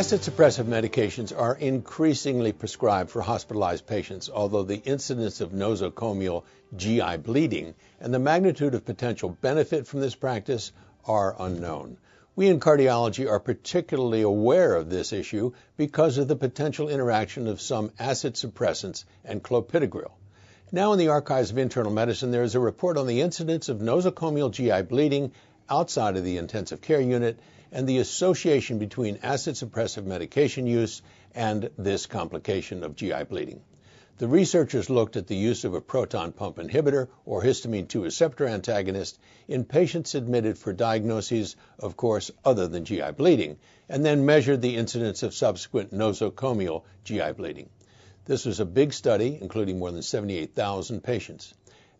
Acid suppressive medications are increasingly prescribed for hospitalized patients, although the incidence of nosocomial GI bleeding and the magnitude of potential benefit from this practice are unknown. We in cardiology are particularly aware of this issue because of the potential interaction of some acid suppressants and clopidogrel. Now in the archives of internal medicine, there is a report on the incidence of nosocomial GI bleeding outside of the intensive care unit and the association between acid suppressive medication use and this complication of GI bleeding. The researchers looked at the use of a proton pump inhibitor or histamine 2 receptor antagonist in patients admitted for diagnoses, of course, other than GI bleeding, and then measured the incidence of subsequent nosocomial GI bleeding. This was a big study, including more than 78,000 patients.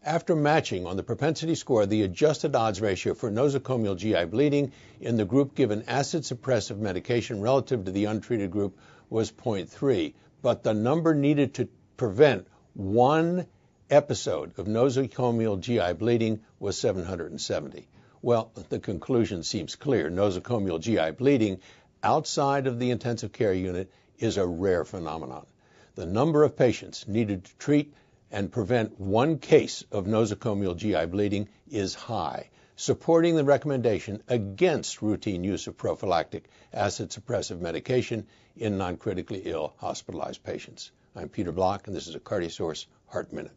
After matching on the propensity score, the adjusted odds ratio for nosocomial GI bleeding in the group given acid suppressive medication relative to the untreated group was 0.3, but the number needed to prevent one episode of nosocomial GI bleeding was 770. Well, the conclusion seems clear. Nosocomial GI bleeding outside of the intensive care unit is a rare phenomenon. The number of patients needed to treat and prevent one case of nosocomial GI bleeding is high, supporting the recommendation against routine use of prophylactic acid suppressive medication in non-critically ill hospitalized patients. I'm Peter Block, and this is a CardioSource Heart Minute.